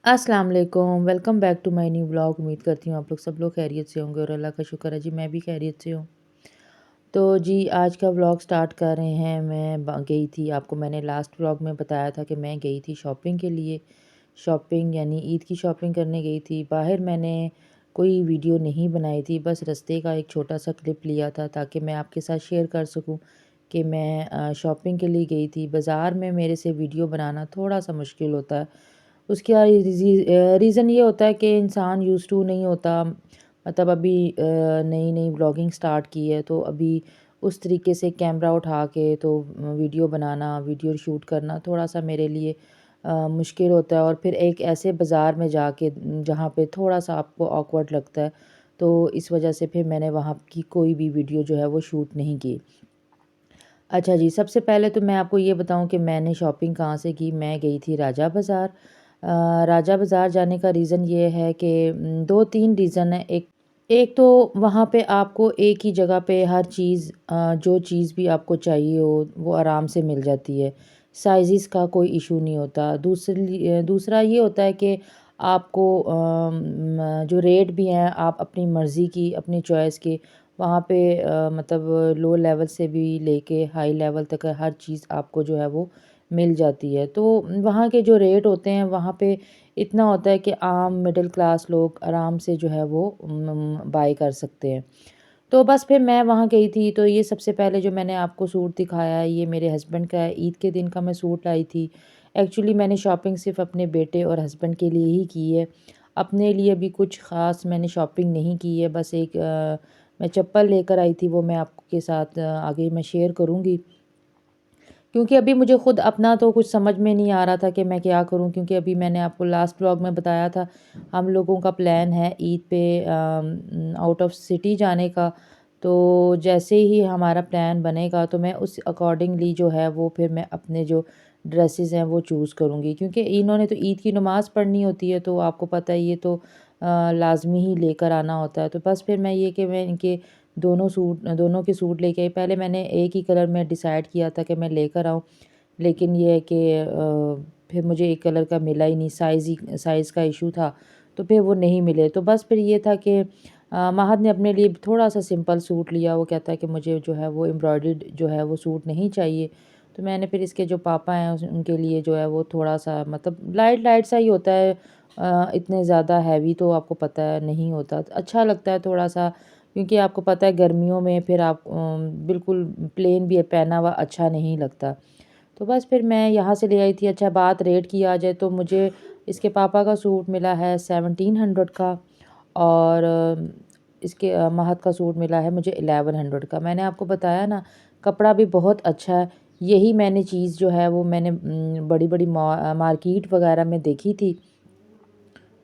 अस्सलाम वालेकुम, welcome back to my new vlog. उम्मीद करती हूँ आप लोग सब लोग खैरियत से होंगे और अल्लाह का शुक्र है जी मैं भी खैरियत से हूँ। तो जी आज का व्लॉग स्टार्ट कर रहे हैं। मैं गई थी, आपको मैंने लास्ट व्लॉग में बताया था कि मैं गई थी शॉपिंग के लिए। शॉपिंग यानी ईद की शॉपिंग करने गई थी। बाहर मैंने कोई वीडियो नहीं बनाई थी, बस रास्ते का एक छोटा सा क्लिप लिया था ताकि मैं आपके साथ शेयर कर सकूं कि मैं शॉपिंग के लिए गई थी। बाज़ार में मेरे से वीडियो बनाना थोड़ा सा मुश्किल होता है। उसका रीज़न ये होता है कि इंसान यूज़ टू नहीं होता। मतलब अभी नई नई ब्लॉगिंग स्टार्ट की है, तो अभी उस तरीके से कैमरा उठा के तो वीडियो बनाना, वीडियो शूट करना थोड़ा सा मेरे लिए मुश्किल होता है। और फिर एक ऐसे बाज़ार में जाके जहाँ पे थोड़ा सा आपको ऑकवर्ड लगता है, तो इस वजह से फिर मैंने वहाँ की कोई भी वीडियो जो है वो शूट नहीं की। अच्छा जी, सबसे पहले तो मैं आपको ये बताऊँ कि मैंने शॉपिंग कहाँ से की। मैं गई थी राजा बाज़ार। राजा बाज़ार जाने का रीज़न ये है कि 2-3 रीज़न है। एक एक तो वहाँ पे आपको एक ही जगह पे हर चीज़ जो चीज़ भी आपको चाहिए हो वो आराम से मिल जाती है। साइज़ेज़ का कोई इशू नहीं होता। दूसरा ये होता है कि आपको जो रेट भी हैं आप अपनी मर्ज़ी की, अपनी चॉइस के वहाँ पे मतलब लो लेवल से भी लेके हाई लेवल तक हर चीज़ आपको जो है वो मिल जाती है। तो वहाँ के जो रेट होते हैं वहाँ पे इतना होता है कि आम मिडिल क्लास लोग आराम से जो है वो बाय कर सकते हैं। तो बस फिर मैं वहाँ गई थी, तो ये सबसे पहले जो मैंने आपको सूट दिखाया है ये मेरे हस्बैंड का है। ईद के दिन का मैं सूट लाई थी। एक्चुअली मैंने शॉपिंग सिर्फ़ अपने बेटे और हस्बैंड के लिए ही की है। अपने लिए भी कुछ ख़ास मैंने शॉपिंग नहीं की है। बस एक मैं चप्पल लेकर आई थी, वो मैं आपके साथ आगे मैं शेयर करूँगी। क्योंकि अभी मुझे खुद अपना तो कुछ समझ में नहीं आ रहा था कि मैं क्या करूं, क्योंकि अभी मैंने आपको लास्ट व्लॉग में बताया था हम लोगों का प्लान है ईद पे आउट ऑफ सिटी जाने का। तो जैसे ही हमारा प्लान बनेगा तो मैं उस अकॉर्डिंगली जो है वो फिर मैं अपने जो ड्रेसेस हैं वो चूज़ करूँगी, क्योंकि इन्होंने तो ईद की नमाज़ पढ़नी होती है, तो आपको पता है ये तो लाजमी ही लेकर आना होता है। तो बस फिर मैं ये कि मैं इनके दोनों के सूट लेके आई। पहले मैंने एक ही कलर में डिसाइड किया था कि मैं लेकर आऊँ, लेकिन ये है कि फिर मुझे एक कलर का मिला ही नहीं, साइज़ का इशू था, तो फिर वो नहीं मिले। तो बस फिर ये था कि महद ने अपने लिए थोड़ा-सा सिंपल सूट लिया। वो कहता है कि मुझे जो है वो एम्ब्रॉयडर्ड जो है वो सूट नहीं चाहिए। तो मैंने फिर इसके जो पापा हैं उनके लिए जो है वो थोड़ा-सा मतलब लाइट-लाइट सा ही होता है। इतने ज़्यादा हैवी तो आपको पता है नहीं होता। अच्छा लगता है थोड़ा-सा, क्योंकि आपको पता है गर्मियों में फिर आप बिल्कुल प्लेन भी पहना हुआ अच्छा नहीं लगता। तो बस फिर मैं यहाँ से ले आई थी। अच्छा, बात रेट की आ जाए तो मुझे इसके पापा का सूट मिला है 1700 का, और इसके महत का सूट मिला है मुझे 1100 का। मैंने आपको बताया ना, कपड़ा भी बहुत अच्छा है। यही मैंने चीज़ जो है वो मैंने बड़ी-बड़ी मार्केट वगैरह में देखी थी,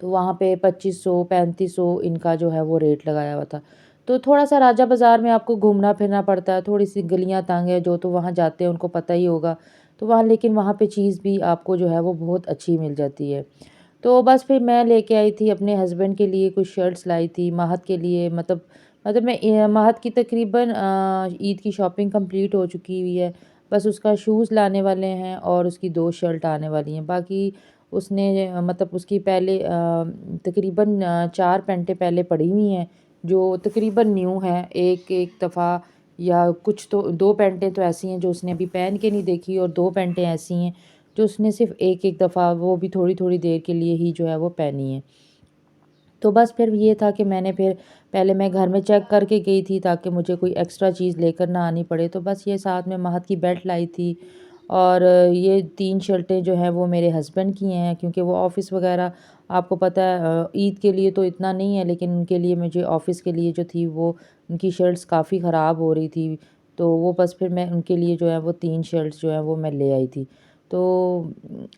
तो वहाँ पे 2500-3500 इनका जो है वो रेट लगाया हुआ था। तो थोड़ा-सा राजा बाज़ार में आपको घूमना-फिरना पड़ता है, थोड़ी-सी गलियाँ तंग है, जो तो वहाँ जाते हैं उनको पता ही होगा। तो वहाँ लेकिन वहाँ पे चीज़ भी आपको जो है वो बहुत अच्छी मिल जाती है। तो बस फिर मैं लेके आई थी अपने हस्बैंड के लिए कुछ शर्ट्स लाई थी, महत के लिए मतलब मैं महत की तकरीबन ईद की शॉपिंग कंप्लीट हो चुकी हुई है। बस उसका शूज़ लाने वाले हैं और उसकी 2 शर्ट आने वाली हैं। बाकी उसने मतलब उसकी पहले तकरीबन 4 पैंटें पहले पड़ी हुई हैं, जो तकरीबन न्यू हैं। एक दफ़ा या कुछ तो 2 पैंटें तो ऐसी हैं जो उसने अभी पहन के नहीं देखी, और 2 पैंटें ऐसी हैं जो उसने सिर्फ़ एक-एक दफ़ा, वो भी थोड़ी-थोड़ी देर के लिए ही जो है वो पहनी है। तो बस फिर ये था कि मैंने फिर पहले मैं घर में चेक करके गई थी ताकि मुझे कोई एक्स्ट्रा चीज़ लेकर ना आनी पड़े। तो बस ये साथ में महत की बेल्ट लाई थी, और ये 3 शर्टें जो हैं वो मेरे हस्बैंड की हैं, क्योंकि वो ऑफ़िस वग़ैरह आपको पता है ईद के लिए तो इतना नहीं है, लेकिन उनके लिए मुझे ऑफ़िस के लिए जो थी वो उनकी शर्ट्स काफ़ी ख़राब हो रही थी। तो वो बस फिर मैं उनके लिए जो है वो 3 शर्ट्स जो हैं वो मैं ले आई थी। तो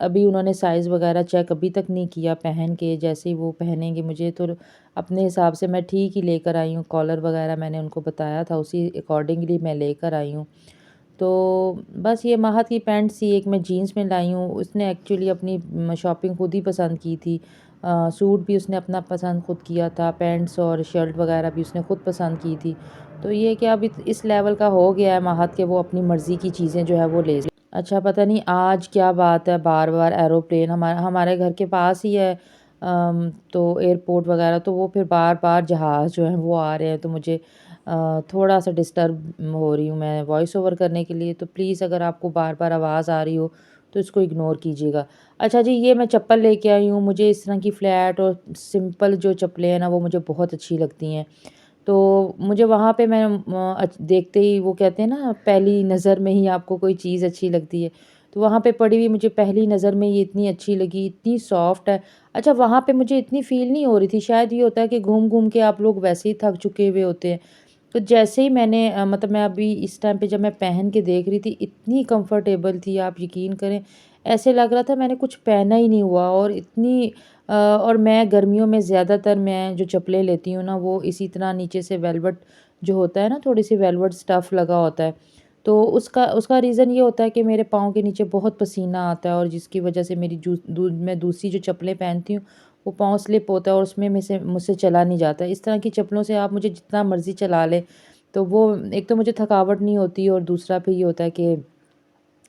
अभी उन्होंने साइज़ वग़ैरह चेक अभी तक नहीं किया पहन के, जैसे ही वो पहनेंगे मुझे तो अपने हिसाब से मैं ठीक ही लेकर आई हूँ। कॉलर वग़ैरह मैंने उनको बताया था, उसी अकॉर्डिंगली मैं लेकर आई हूँ। तो बस ये महत की पैंट सी एक मैं जीन्स में लाई हूँ। उसने एक्चुअली अपनी शॉपिंग खुद ही पसंद की थी। सूट भी उसने अपना पसंद खुद किया था, पैंट्स और शर्ट वग़ैरह भी उसने खुद पसंद की थी। तो ये कि अब इस लेवल का हो गया है महत के वो अपनी मर्ज़ी की चीज़ें जो है वो अच्छा, पता नहीं आज क्या बात है, बार-बार एरोप्लेन हमारे घर के पास ही है। तो एयरपोर्ट वगैरह, तो वो फिर बार-बार जहाज़ जो हैं वो आ रहे हैं, तो मुझे थोड़ा-सा डिस्टर्ब हो रही हूँ मैं वॉइस ओवर करने के लिए। तो प्लीज़ अगर आपको बार-बार आवाज़ आ रही हो तो इसको इग्नोर कीजिएगा। अच्छा जी, ये मैं चप्पल लेके आई हूँ, मुझे इस तरह की फ्लैट और सिंपल जो चप्पलें हैं ना वो मुझे बहुत अच्छी लगती हैं। तो मुझे वहाँ पे मैं देखते ही वो कहते हैं ना पहली नज़र में ही आपको कोई चीज़ अच्छी लगती है। तो वहाँ पे पड़ी हुई मुझे पहली नज़र में ये इतनी अच्छी लगी, इतनी सॉफ्ट है। अच्छा, वहाँ पे मुझे इतनी फ़ील नहीं हो रही थी, शायद ये होता है कि घूम-घूम के आप लोग वैसे ही थक चुके हुए होते हैं। तो जैसे ही मैंने मतलब मैं अभी इस टाइम पे जब मैं पहन के देख रही थी, इतनी कंफर्टेबल थी, आप यकीन करें, ऐसे लग रहा था मैंने कुछ पहना ही नहीं हुआ। और इतनी और मैं गर्मियों में ज़्यादातर मैं जो चप्पलें लेती हूँ ना वो इसी तरह नीचे से वेलवेट जो होता है ना, थोड़ी सी वेलवेट स्टफ़ लगा होता है। तो उसका उसका रीज़न ये होता है कि मेरे पाँव के नीचे बहुत पसीना आता है, और जिसकी वजह से मेरी मैं दूसरी जो चप्पलें पहनती हूँ वो पाँव स्लिप होता है और उसमें में से मुझसे चला नहीं जाता। इस तरह की चप्पलों से आप मुझे जितना मर्ज़ी चला लें, तो वो एक तो मुझे थकावट नहीं होती, और दूसरा फिर ये होता है कि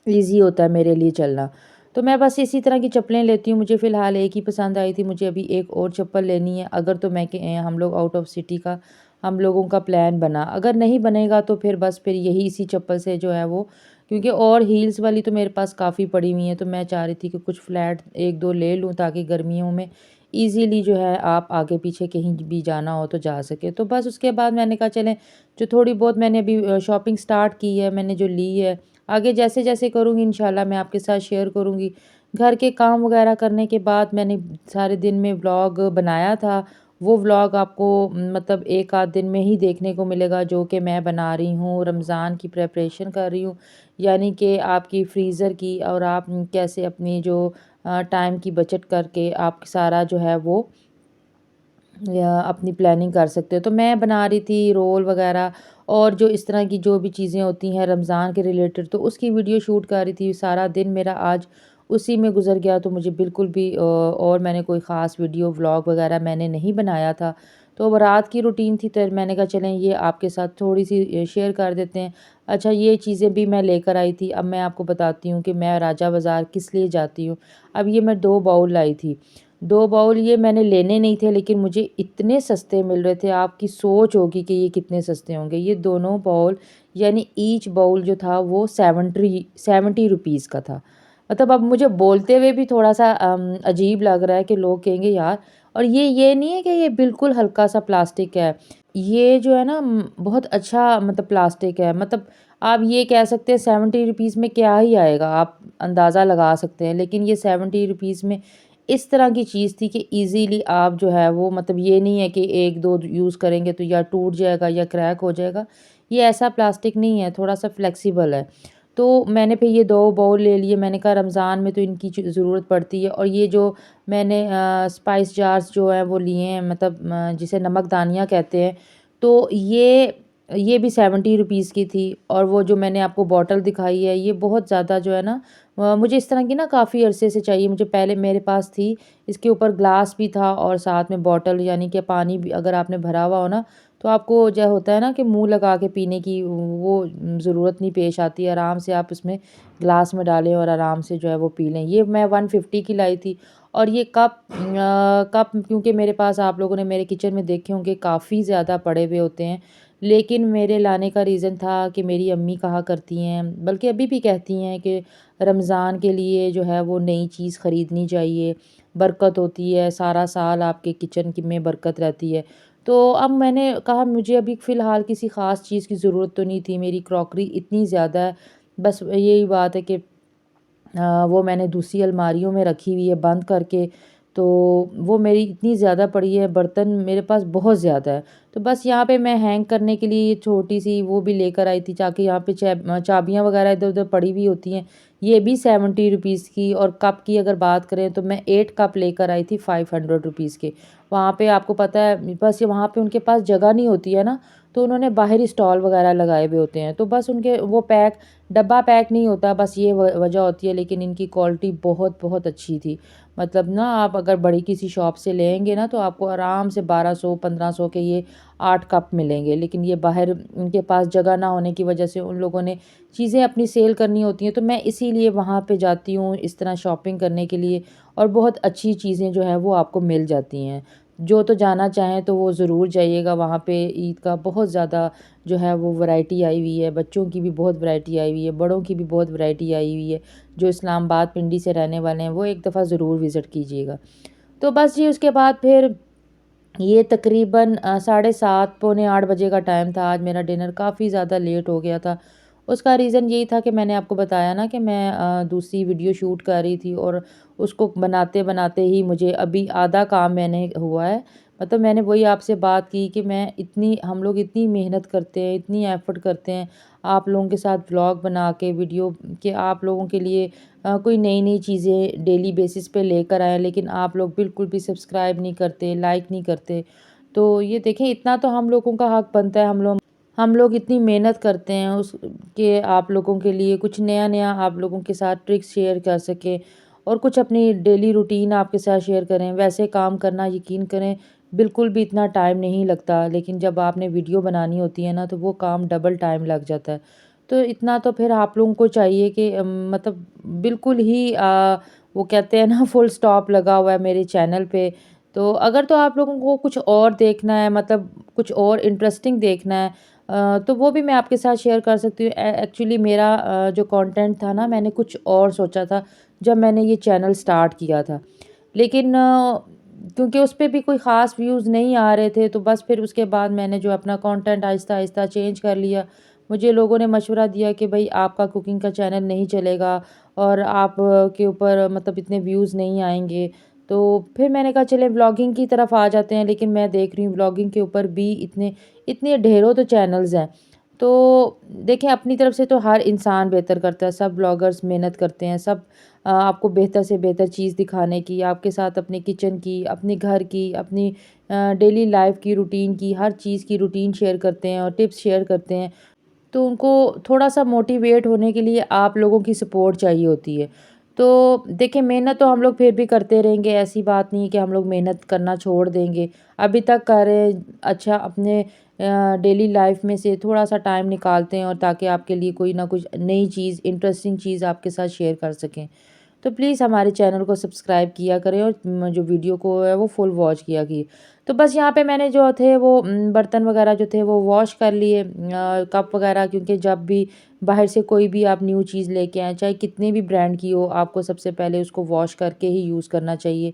ईज़ी होता है मेरे लिए चलना। तो मैं बस इसी तरह की चप्पलें लेती हूँ, मुझे फ़िलहाल एक ही पसंद आई थी, मुझे अभी एक और चप्पल लेनी है। अगर तो मैं हम लोग आउट ऑफ सिटी का हम लोगों का प्लान बना, अगर नहीं बनेगा तो फिर बस फिर यही इसी चप्पल से जो है वो, क्योंकि और हील्स वाली तो मेरे पास काफ़ी पड़ी हुई हैं, तो मैं चाह रही थी कि कुछ फ्लैट 1-2 ले लूँ ताकि गर्मियों में ईज़िली जो है आप आगे पीछे कहीं भी जाना हो तो जा सकें। तो बस उसके बाद मैंने कहा चलें, जो थोड़ी बहुत मैंने अभी शॉपिंग स्टार्ट की है, मैंने जो ली है, आगे जैसे-जैसे करूँगी इंशाल्लाह मैं आपके साथ शेयर करूँगी। घर के काम वगैरह करने के बाद मैंने सारे दिन में व्लॉग बनाया था। वो व्लॉग आपको मतलब 1 आध दिन में ही देखने को मिलेगा, जो कि मैं बना रही हूँ, रमज़ान की प्रिपरेशन कर रही हूँ। यानी कि आपकी फ्रीज़र की, और आप कैसे अपनी जो टाइम की बचत करके आप सारा जो है वो या अपनी प्लानिंग कर सकते हो। तो मैं बना रही थी रोल वग़ैरह, और जो इस तरह की जो भी चीज़ें होती हैं रमज़ान के रिलेटेड, तो उसकी वीडियो शूट कर रही थी। सारा दिन मेरा आज उसी में गुज़र गया, तो मुझे बिल्कुल भी और मैंने कोई ख़ास वीडियो व्लॉग वग़ैरह मैंने नहीं बनाया था। तो अब रात की रूटीन थी, तो मैंने कहा चलें ये आपके साथ थोड़ी-सी शेयर कर देते हैं। अच्छा, ये चीज़ें भी मैं लेकर आई थी। अब मैं आपको बताती हूँ कि मैं राजा बाज़ार किस लिए जाती हूँ। अब ये मैं 2 बाउल लाई थी। 2 बाउल ये मैंने लेने नहीं थे, लेकिन मुझे इतने सस्ते मिल रहे थे, आपकी सोच होगी कि ये कितने सस्ते होंगे। ये दोनों बाउल, यानी ईच बाउल जो था वो 70 रुपीज़ का था। मतलब अब मुझे बोलते हुए भी थोड़ा-सा अजीब लग रहा है कि लोग कहेंगे यार। और ये नहीं है कि ये बिल्कुल हल्का-सा प्लास्टिक है। ये जो है ना बहुत अच्छा मतलब प्लास्टिक है। मतलब आप ये कह सकते हैं 70 रुपीज़ में क्या ही आएगा, आप अंदाज़ा लगा सकते हैं। लेकिन ये 70 रुपीज़ में इस तरह की चीज़ थी कि ईज़िली आप जो है वो, मतलब ये नहीं है कि 1-2 यूज़ करेंगे तो या टूट जाएगा या क्रैक हो जाएगा। ये ऐसा प्लास्टिक नहीं है, थोड़ा-सा फ्लेक्सिबल है। तो मैंने फिर ये 2 बाउल ले लिए, मैंने कहा रमज़ान में तो इनकी ज़रूरत पड़ती है। और ये जो मैंने स्पाइस जार्स जो हैं वो लिए हैं, मतलब जिसे नमकदानियाँ कहते हैं, तो ये भी 70 रुपीज़ की थी। और वो जो मैंने आपको बॉटल दिखाई है, ये बहुत ज़्यादा जो है ना, मुझे इस तरह की ना काफ़ी अरसे से चाहिए, मुझे पहले मेरे पास थी। इसके ऊपर ग्लास भी था और साथ में बॉटल, यानी कि पानी भी अगर आपने भरा हुआ हो ना, तो आपको जो होता है ना कि मुँह लगा के पीने की वो ज़रूरत नहीं पेश आती। आराम से आप उसमें ग्लास में डालें और आराम से जो है वो पी लें। ये मैं 150 की लाई थी। और ये कप क्योंकि मेरे पास, आप लोगों ने मेरे किचन में देखे होंगे, काफ़ी ज़्यादा पड़े हुए होते हैं। लेकिन मेरे लाने का रीज़न था कि मेरी अम्मी कहा करती हैं, बल्कि अभी भी कहती हैं, कि रमज़ान के लिए जो है वो नई चीज़ ख़रीदनी चाहिए, बरकत होती है, सारा साल आपके किचन की में बरकत रहती है। तो अब मैंने कहा मुझे अभी फ़िलहाल किसी ख़ास चीज़ की ज़रूरत तो नहीं थी, मेरी क्रॉकरी इतनी ज़्यादा है, बस यही बात है कि वो मैंने दूसरी अलमारियों में रखी हुई है बंद करके। तो वो मेरी इतनी ज़्यादा पड़ी है, बर्तन मेरे पास बहुत ज़्यादा है। तो बस यहाँ पे मैं हैंग करने के लिए छोटी-सी वो भी लेकर आई थी, ताकि यहाँ पे चाबियाँ वग़ैरह इधर-उधर पड़ी हुई होती हैं। ये भी 70 रुपीज़ की। और कप की अगर बात करें तो मैं 8 कप लेकर आई थी 500 रुपीज़ के। वहाँ पे आपको पता है, बस वहाँ पे उनके पास जगह नहीं होती है ना, तो उन्होंने बाहर ही स्टॉल वगैरह लगाए हुए होते हैं, तो बस उनके वो डब्बा पैक नहीं होता, बस ये वजह होती है। लेकिन इनकी क्वालिटी बहुत बहुत अच्छी थी। मतलब ना आप अगर बड़ी किसी शॉप से लेंगे ना तो आपको आराम से 1200-1500 के ये 8 कप मिलेंगे। लेकिन ये बाहर उनके पास जगह ना होने की वजह से उन लोगों ने चीज़ें अपनी सेल करनी होती हैं, तो मैं इसीलिए वहाँ पे जाती हूँ इस तरह शॉपिंग करने के लिए, और बहुत अच्छी चीज़ें जो हैं वो आपको मिल जाती हैं। जो तो जाना चाहें तो वो ज़रूर जाइएगा वहाँ पे। ईद का बहुत ज़्यादा जो है वो वैरायटी आई हुई है, बच्चों की भी बहुत वैरायटी आई हुई है, बड़ों की भी बहुत वैरायटी आई हुई है। जो इस्लामाबाद पिंडी से रहने वाले हैं वो एक दफ़ा ज़रूर विज़िट कीजिएगा। तो बस जी उसके बाद फिर ये तकरीबन 7:30 पौने 8 बजे का टाइम था। आज मेरा डिनर काफ़ी ज़्यादा लेट हो गया था। उसका रीज़न यही था कि मैंने आपको बताया ना कि मैं दूसरी वीडियो शूट कर रही थी, और उसको बनाते-बनाते ही मुझे अभी आधा काम मैंने हुआ है। मतलब मैंने वही आपसे बात की कि हम लोग इतनी मेहनत करते हैं, इतनी एफ़र्ट करते हैं, आप लोगों के साथ व्लॉग बना के वीडियो कि आप लोगों के लिए कोई नई-नई चीज़ें डेली बेसिस पे लेकर आएँ, लेकिन आप लोग बिल्कुल भी सब्सक्राइब नहीं करते, लाइक नहीं करते। तो ये देखें, इतना तो हम लोगों का हक बनता है, हम लोग इतनी मेहनत करते हैं उस कि आप लोगों के लिए कुछ नया-नया आप लोगों के साथ ट्रिक्स शेयर कर सकें, और कुछ अपनी डेली रूटीन आपके साथ शेयर करें। वैसे काम करना यकीन करें बिल्कुल भी इतना टाइम नहीं लगता, लेकिन जब आपने वीडियो बनानी होती है ना तो वो काम डबल टाइम लग जाता है। तो इतना तो फिर आप लोगों को चाहिए कि मतलब बिल्कुल ही वो कहते हैं ना फुल स्टॉप लगा हुआ है मेरे चैनल पे। तो अगर तो आप लोगों को कुछ और देखना है, मतलब कुछ और इंटरेस्टिंग देखना है, तो वो भी मैं आपके साथ शेयर कर सकती हूँ। एक्चुअली मेरा जो कंटेंट था ना, मैंने कुछ और सोचा था जब मैंने ये चैनल स्टार्ट किया था। लेकिन क्योंकि उस पे भी कोई ख़ास व्यूज़ नहीं आ रहे थे, तो बस फिर उसके बाद मैंने जो अपना कंटेंट आहिस्ता-आहिस्ता चेंज कर लिया। मुझे लोगों ने मशवरा दिया कि भई आपका कुकिंग का चैनल नहीं चलेगा, और आप के ऊपर मतलब इतने व्यूज़ नहीं आएँगे। तो फिर मैंने कहा चलें व्लॉगिंग की तरफ आ जाते हैं, लेकिन मैं देख रही हूँ व्लॉगिंग के ऊपर भी इतने इतने ढेरों तो चैनल्स हैं। तो देखें, अपनी तरफ से तो हर इंसान बेहतर करता है, सब ब्लॉगर्स मेहनत करते हैं, सब आपको बेहतर से बेहतर चीज़ दिखाने की, आपके साथ अपने किचन की, अपने घर की, अपनी डेली लाइफ़ की रूटीन की, हर चीज़ की रूटीन शेयर करते हैं और टिप्स शेयर करते हैं। तो उनको थोड़ा-सा मोटिवेट होने के लिए आप लोगों की सपोर्ट चाहिए होती है। तो देखिए, मेहनत तो हम लोग फिर भी करते रहेंगे, ऐसी बात नहीं है कि हम लोग मेहनत करना छोड़ देंगे। अभी तक कर रहे हैं, अच्छा अपने डेली लाइफ़ में से थोड़ा-सा टाइम निकालते हैं, और ताकि आपके लिए कोई ना कुछ नई चीज़, इंटरेस्टिंग चीज़ आपके साथ शेयर कर सकें। तो प्लीज़ हमारे चैनल को सब्सक्राइब किया करें, और जो वीडियो को है वो फुल वॉच किया कीजिए। तो बस यहाँ पे मैंने जो थे वो बर्तन वगैरह जो थे वो वॉश कर लिए, कप वगैरह, क्योंकि जब भी बाहर से कोई भी आप न्यू चीज़ लेके आएँ, चाहे कितने भी ब्रांड की हो, आपको सबसे पहले उसको वॉश करके ही यूज़ करना चाहिए।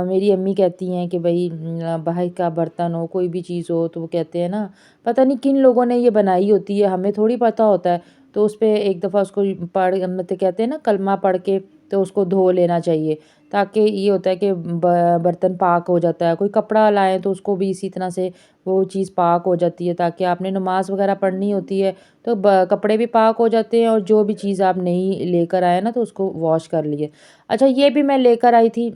मेरी अम्मी कहती हैं कि भई बाहर का बर्तन हो, कोई भी चीज़ हो, तो वो कहते हैं ना, पता नहीं किन लोगों ने ये बनाई होती है, हमें थोड़ी पता होता है। तो उस पे एक दफ़ा उसको मतलब कहते हैं ना, कलमा पढ़ के तो उसको धो लेना चाहिए, ताकि ये होता है कि बर्तन पाक हो जाता है। कोई कपड़ा लाएँ तो उसको भी इसी तरह से वो चीज़ पाक हो जाती है, ताकि आपने नमाज़ वगैरह पढ़नी होती है तो कपड़े भी पाक हो जाते हैं, और जो भी चीज़ आप नई लेकर आए ना तो उसको वॉश कर लिए। अच्छा, ये भी मैं लेकर आई थी,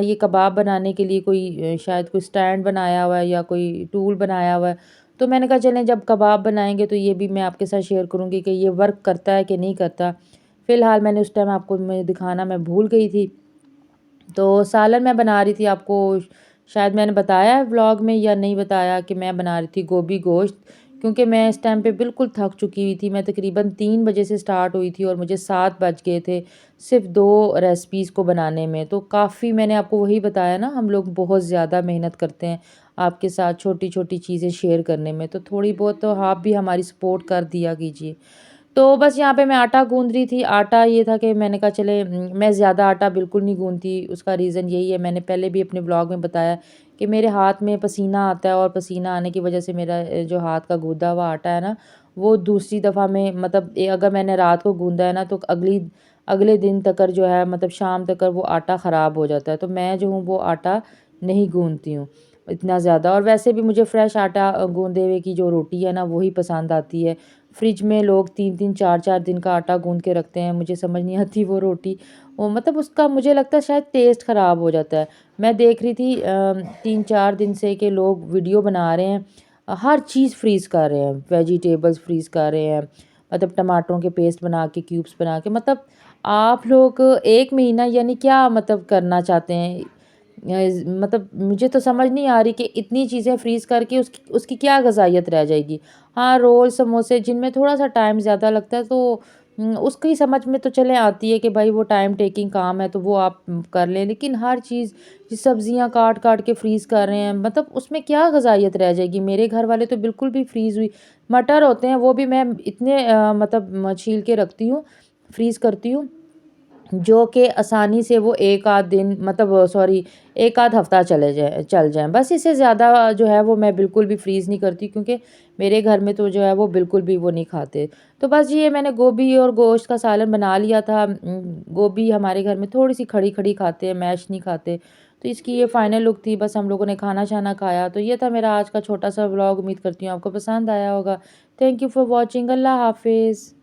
ये कबाब बनाने के लिए कोई शायद कोई स्टैंड बनाया हुआ है या कोई टूल बनाया हुआ है। तो मैंने कहा चलें जब कबाब बनाएँगे तो ये भी मैं आपके साथ शेयर करूँगी कि ये वर्क करता है कि नहीं करता। फ़िलहाल मैंने उस टाइम आपको मैं दिखाना मैं भूल गई थी। तो सालन मैं बना रही थी, आपको शायद मैंने बताया है व्लॉग में या नहीं बताया, कि मैं बना रही थी गोभी गोश्त, क्योंकि मैं इस टाइम पे बिल्कुल थक चुकी हुई थी। मैं तकरीबन 3 बजे से स्टार्ट हुई थी और मुझे 7 बज गए थे सिर्फ़ 2 रेसिपीज़ को बनाने में। तो काफ़ी मैंने आपको वही बताया ना, हम लोग बहुत ज़्यादा मेहनत करते हैं आपके साथ छोटी-छोटी चीज़ें शेयर करने में। तो थोड़ी बहुत तो आप भी हमारी सपोर्ट कर दिया कीजिए। तो बस यहाँ पे मैं आटा गूँध रही थी। आटा ये था कि मैंने कहा चले मैं ज़्यादा आटा बिल्कुल नहीं गूँधती, उसका रीज़न यही है, मैंने पहले भी अपने ब्लॉग में बताया कि मेरे हाथ में पसीना आता है, और पसीना आने की वज़ह से मेरा जो हाथ का गूँधा हुआ आटा है ना, वो दूसरी दफ़ा में मतलब अगर मैंने रात को गूँधा है ना तो अगले दिन तक जो है, मतलब शाम तक वो आटा ख़राब हो जाता है। तो मैं जो हूँ वो आटा नहीं गूँधती हूँ इतना ज़्यादा, और वैसे भी मुझे फ्रेश आटा गूँधे हुए की जो रोटी है ना वही पसंद आती है। फ्रिज में लोग 3-3 4-4 दिन का आटा गूँध के रखते हैं, मुझे समझ नहीं आती वो रोटी, वो मतलब उसका मुझे लगता है शायद टेस्ट ख़राब हो जाता है। मैं देख रही थी 3-4 दिन से कि लोग वीडियो बना रहे हैं हर चीज़ फ्रीज़ कर रहे हैं, वेजिटेबल्स फ्रीज़ कर रहे हैं, मतलब टमाटरों के पेस्ट बना के, क्यूब्स बना के, मतलब आप लोग 1 महीना यानी क्या मतलब करना चाहते हैं? मतलब मुझे तो समझ नहीं आ रही कि इतनी चीज़ें फ्रीज़ करके उसकी उसकी क्या ग़िज़ाइयत रह जाएगी। हाँ, रोल, समोसे जिनमें थोड़ा-सा टाइम ज़्यादा लगता है, तो उसकी समझ में तो चलें आती है कि भाई वो टाइम टेकिंग काम है, तो वो आप कर लें। लेकिन हर चीज़, ये सब्ज़ियाँ काट-काट के फ्रीज़ कर रहे हैं, मतलब उसमें क्या ग़िज़ाइयत रह जाएगी? मेरे घर वाले तो बिल्कुल भी फ्रीज़ हुई मटर होते हैं, वो भी मैं इतने मतलब छील के रखती हूँ, फ्रीज़ करती हूँ, जो कि आसानी से वो 1 आध दिन, मतलब सॉरी, 1 आध हफ़्ता चल जाएँ। बस इससे ज़्यादा जो है वो मैं बिल्कुल भी फ्रीज़ नहीं करती, क्योंकि मेरे घर में तो जो है वो बिल्कुल भी वो नहीं खाते। तो बस ये मैंने गोभी और गोश्त का सालन बना लिया था। गोभी हमारे घर में थोड़ी-सी खड़ी-खड़ी खाते हैं, मैश नहीं खाते। तो इसकी ये फाइनल लुक थी, बस हम लोगों ने खाना-शाना खाया। तो ये था मेरा आज का छोटा-सा व्लॉग, उम्मीद करती हूँ आपको पसंद आया होगा। Thank you for watching. अल्लाह हाफ़िज़।